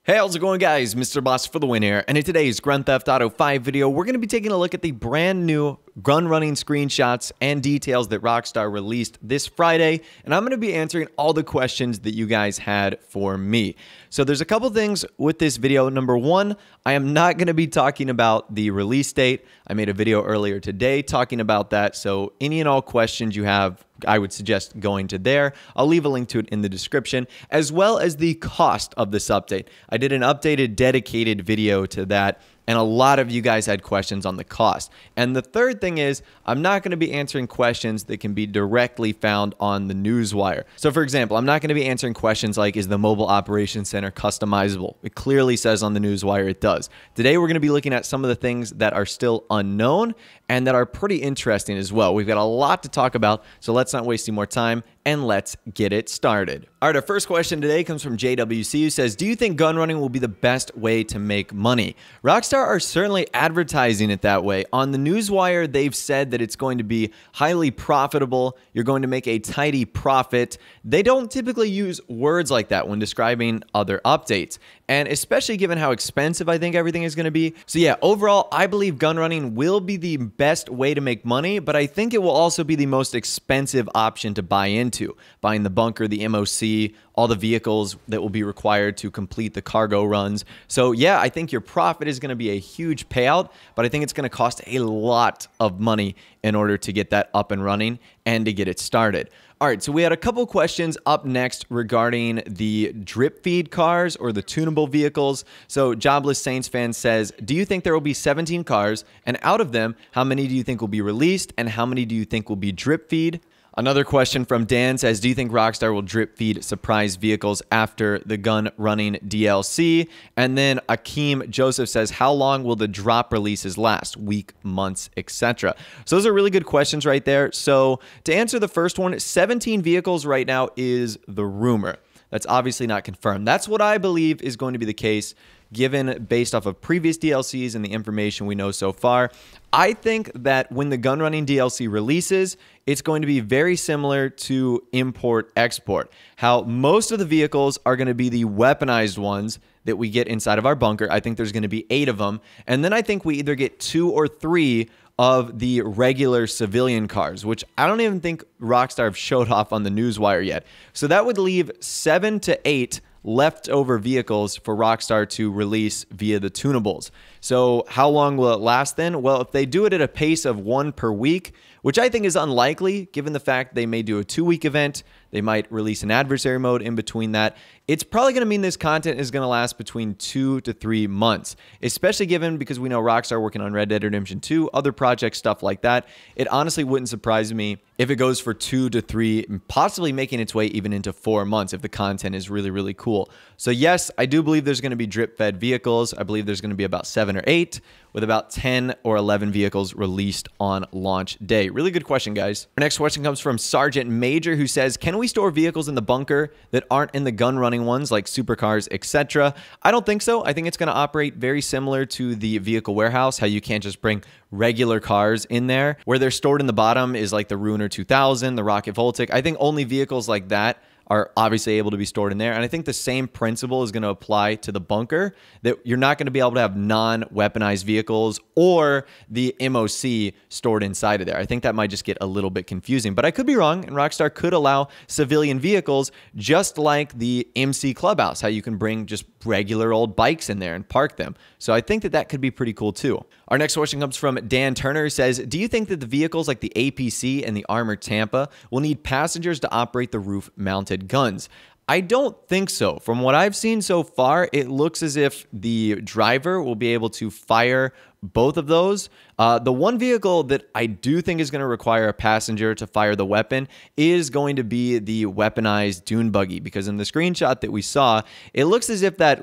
Hey, how's it going, guys? Mr. Boss for the win here, and in today's Grand Theft Auto 5 video, we're going to be taking a look at the brand new gun running screenshots and details that Rockstar released this Friday, and I'm going to be answering all the questions that you guys had for me. So there's a couple things with this video. Number one, I am not going to be talking about the release date. I made a video earlier today talking about that, so any and all questions you have, I would suggest going to there. I'll leave a link to it in the description, as well as the cost of this update. I did an updated dedicated video to that, and a lot of you guys had questions on the cost. And the third thing is, I'm not going to be answering questions that can be directly found on the newswire. So for example, I'm not going to be answering questions like, is the mobile operations center customizable? It clearly says on the newswire it does. Today we're going to be looking at some of the things that are still unknown and that are pretty interesting as well. We've got a lot to talk about, so let's not waste any more time and let's get it started. All right, our first question today comes from JWC, who says, do you think gun running will be the best way to make money? Rockstar are certainly advertising it that way. On the newswire, they've said that it's going to be highly profitable. You're going to make a tidy profit. They don't typically use words like that when describing other updates, and especially given how expensive I think everything is going to be. So yeah, overall, I believe gun running will be the best way to make money, but I think it will also be the most expensive option to buy into. Buying the bunker, the MOC, all the vehicles that will be required to complete the cargo runs. So yeah, I think your profit is going to be a huge payout, but I think it's going to cost a lot of money in order to get that up and running and to get it started. All right, so we had a couple questions up next regarding the drip feed cars or the tunable vehicles. So Jobless Saints fan says, do you think there will be 17 cars? And out of them, how many do you think will be released? And how many do you think will be drip feed? Another question from Dan says, do you think Rockstar will drip feed surprise vehicles after the gun running DLC? And then Akeem Joseph says, how long will the drop releases last? Week, months, etc. So those are really good questions right there. So to answer the first one, 17 vehicles right now is the rumor. That's obviously not confirmed. That's what I believe is going to be the case, given based off of previous DLCs and the information we know so far. I think that when the gun running DLC releases, it's going to be very similar to import-export. How most of the vehicles are going to be the weaponized ones that we get inside of our bunker. I think there's going to be 8 of them. And then I think we either get 2 or 3 of the regular civilian cars, which I don't even think Rockstar have showed off on the newswire yet. So that would leave 7 to 8 leftover vehicles for Rockstar to release via the tunables. So how long will it last then? Well, if they do it at a pace of 1 per week, which I think is unlikely given the fact they may do a 2-week event, they might release an adversary mode in between that, it's probably going to mean this content is going to last between 2 to 3 months, especially given because we know Rockstar working on Red Dead Redemption 2, other projects, stuff like that. It honestly wouldn't surprise me if it goes for 2 to 3, possibly making its way even into 4 months if the content is really, really cool. So yes, I do believe there's going to be drip-fed vehicles. I believe there's going to be about 7 or 8, with about 10 or 11 vehicles released on launch day. Really good question, guys. Our next question comes from Sergeant Major, who says, can we store vehicles in the bunker that aren't in the gun running ones like supercars, etc.? I don't think so. I think it's going to operate very similar to the vehicle warehouse, how you can't just bring regular cars in there. Where they're stored in the bottom is like the Ruiner 2000, the Rocket Voltic. I think only vehicles like that are obviously able to be stored in there. And I think the same principle is going to apply to the bunker, that you're not going to be able to have non-weaponized vehicles or the MOC stored inside of there. I think that might just get a little bit confusing, but I could be wrong, and Rockstar could allow civilian vehicles just like the MC Clubhouse, how you can bring just regular old bikes in there and park them. So I think that that could be pretty cool too. Our next question comes from Dan Turner, who says, do you think that the vehicles like the APC and the Armored Tampa will need passengers to operate the roof-mounted guns? I don't think so. From what I've seen so far, it looks as if the driver will be able to fire both of those. The one vehicle that I do think is going to require a passenger to fire the weapon is going to be the weaponized dune buggy, because in the screenshot that we saw, it looks as if that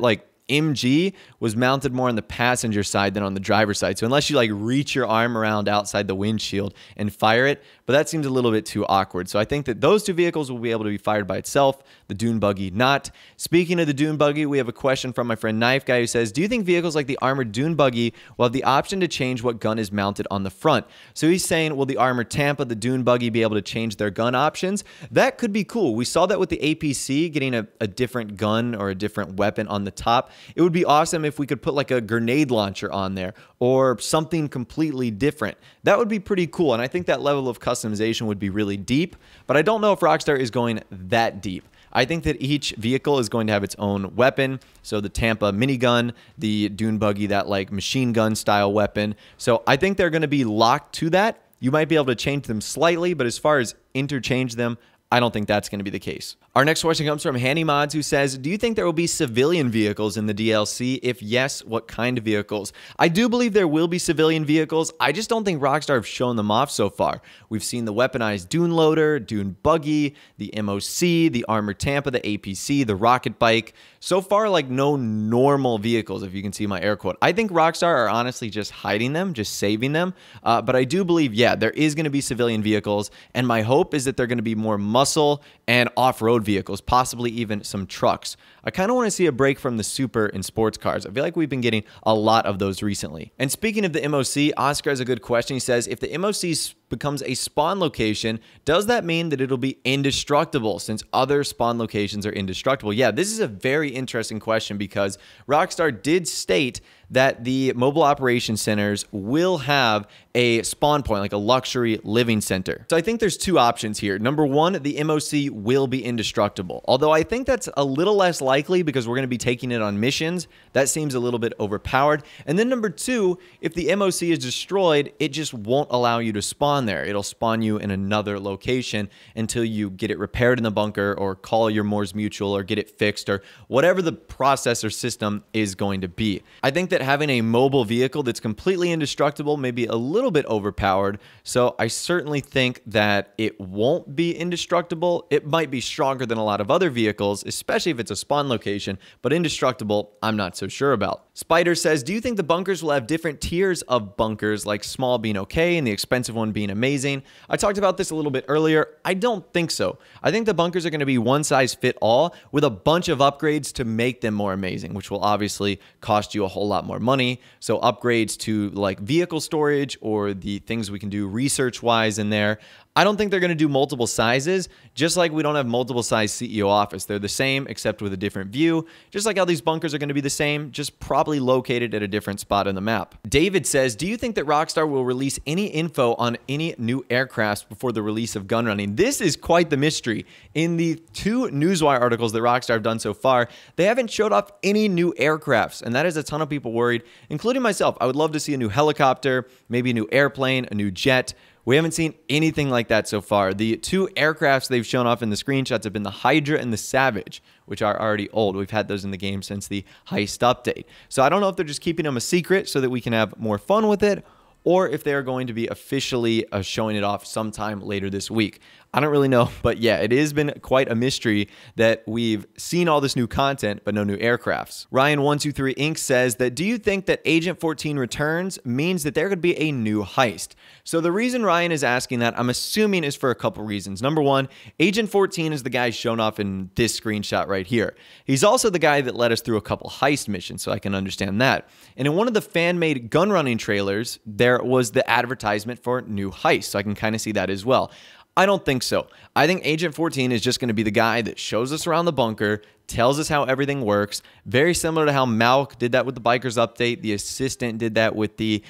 MG was mounted more on the passenger side than on the driver's side. So unless you reach your arm around outside the windshield and fire it, but that seems a little bit too awkward. So I think that those 2 vehicles will be able to be fired by itself, the dune buggy not. Speaking of the dune buggy, we have a question from my friend Knifeguy, who says, do you think vehicles like the armored dune buggy will have the option to change what gun is mounted on the front? So he's saying, will the armored Tampa, the dune buggy, be able to change their gun options? That could be cool. We saw that with the APC getting a different gun or a different weapon on the top. it would be awesome if we could put like a grenade launcher on there or something completely different. That would be pretty cool, and I think that level of customization would be really deep, but I don't know if Rockstar is going that deep. I think that each vehicle is going to have its own weapon. So the Tampa minigun, the Dune buggy, that like machine gun style weapon. So I think they're going to be locked to that. You might be able to change them slightly, but as far as interchange them, I don't think that's going to be the case. Our next question comes from Handy Mods, who says, do you think there will be civilian vehicles in the DLC? If yes, what kind of vehicles? I do believe there will be civilian vehicles. I just don't think Rockstar have shown them off so far. We've seen the weaponized Dune loader, Dune buggy, the MOC, the armored Tampa, the APC, the rocket bike. So far, like no normal vehicles, if you can see my air quote. I think Rockstar are honestly just hiding them, just saving them. But I do believe, yeah, there is going to be civilian vehicles. And my hope is that they're going to be more muscle and off-road vehicles, possibly even some trucks. I kind of want to see a break from the super and sports cars. I feel like we've been getting a lot of those recently. And speaking of the MOC, Oscar has a good question. He says, if the MOC becomes a spawn location, does that mean that it'll be indestructible since other spawn locations are indestructible? Yeah, this is a very interesting question because Rockstar did state that the mobile operation centers will have a spawn point, like a luxury living center. So I think there's two options here. Number one, the MOC will be indestructible. Although I think that's a little less likely because we're going to be taking it on missions. That seems a little bit overpowered. And then number two, if the MOC is destroyed, it just won't allow you to spawn there. It'll spawn you in another location until you get it repaired in the bunker or call your Moore's Mutual or get it fixed or whatever the process or system is going to be. I think that having a mobile vehicle that's completely indestructible may be a little bit overpowered. So I certainly think that it won't be indestructible. It might be stronger than a lot of other vehicles, especially if it's a spawn location, but indestructible, I'm not so sure about. Spider says, do you think the bunkers will have different tiers of bunkers, like small being okay and the expensive one being amazing? I talked about this a little bit earlier. I don't think so. I think the bunkers are going to be one size fit all with a bunch of upgrades to make them more amazing, which will obviously cost you a whole lot more money. So upgrades to like vehicle storage or the things we can do research-wise in there. I don't think they're going to do multiple sizes, just like we don't have multiple size CEO office. They're the same, except with a different view, just like how these bunkers are going to be the same, just probably located at a different spot on the map. David says, do you think that Rockstar will release any info on any new aircrafts before the release of Gunrunning? This is quite the mystery. In the 2 Newswire articles that Rockstar have done so far, they haven't showed off any new aircrafts, and that has a ton of people worried, including myself. I would love to see a new helicopter, maybe a new airplane, a new jet. We haven't seen anything like that so far. The 2 aircrafts they've shown off in the screenshots have been the Hydra and the Savage, which are already old. We've had those in the game since the Heist update. So I don't know if they're just keeping them a secret so that we can have more fun with it, or if they are going to be officially showing it off sometime later this week. I don't really know, but yeah, it has been quite a mystery that we've seen all this new content, but no new aircrafts. Ryan123 Inc. says that, do you think that Agent 14 returns means that there could be a new heist? So the reason Ryan is asking that, I'm assuming, is for a couple reasons. Number one, Agent 14 is the guy shown off in this screenshot right here. He's also the guy that led us through a couple heist missions, so I can understand that. And in one of the fan-made gunrunning trailers, there was the advertisement for new heist, so I can kind of see that as well. I don't think so. I think Agent 14 is just going to be the guy that shows us around the bunker, tells us how everything works, very similar to how Malk did that with the Bikers update. The Assistant did that with the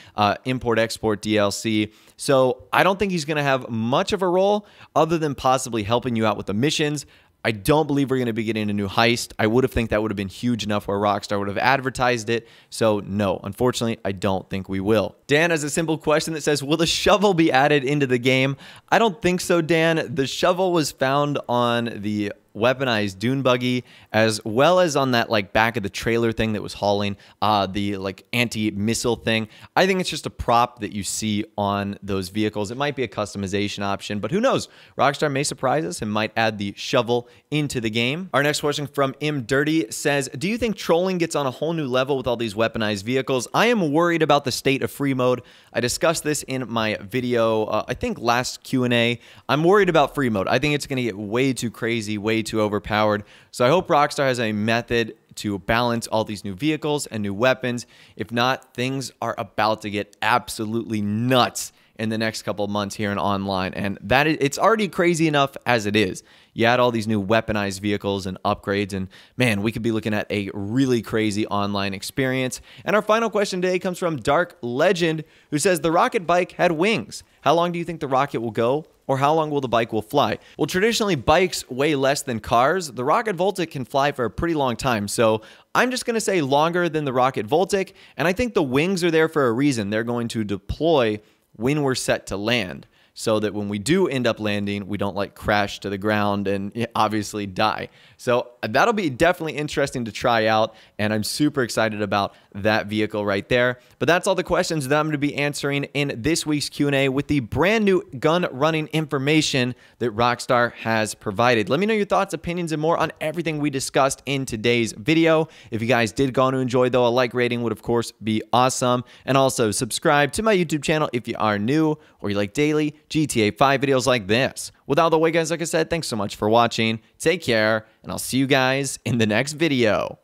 Import-Export DLC. So I don't think he's going to have much of a role other than possibly helping you out with the missions. I don't believe we're going to be getting a new heist. I would have think that would have been huge enough where Rockstar would have advertised it. So no, unfortunately, I don't think we will. Dan has a simple question that says, will the shovel be added into the game? I don't think so, Dan. The shovel was found on the weaponized dune buggy, as well as on that like back of the trailer thing that was hauling the like anti-missile thing. I think it's just a prop that you see on those vehicles. It might be a customization option, but who knows? Rockstar may surprise us and might add the shovel into the game. Our next question from M Dirty says, do you think trolling gets on a whole new level with all these weaponized vehicles? I am worried about the state of free mode. I discussed this in my video, I think last Q&A. I'm worried about free mode. I think it's going to get way too crazy, way too overpowered. So I hope Rockstar has a method to balance all these new vehicles and new weapons. If not, things are about to get absolutely nuts in the next couple of months here in online. And it's already crazy enough as it is. You add all these new weaponized vehicles and upgrades, and man, we could be looking at a really crazy online experience. And our final question today comes from Dark Legend, who says, the rocket bike had wings. How long do you think the rocket will go? Or how long will the bike will fly? Well, traditionally, bikes weigh less than cars. The Rocket Voltic can fly for a pretty long time. So I'm just going to say longer than the Rocket Voltic. And I think the wings are there for a reason. They're going to deploy when we're set to land, so that when we do end up landing, we don't like crash to the ground and obviously die. So that'll be definitely interesting to try out, and I'm super excited about that vehicle right there. But that's all the questions that I'm going to be answering in this week's Q&A with the brand new gun running information that Rockstar has provided. Let me know your thoughts, opinions, and more on everything we discussed in today's video. If you guys did go on to enjoy, though, a like rating would, of course, be awesome. And also subscribe to my YouTube channel if you are new or you like daily GTA 5 videos like this. With all the way, guys, like I said, thanks so much for watching. Take care, and I'll see you guys in the next video.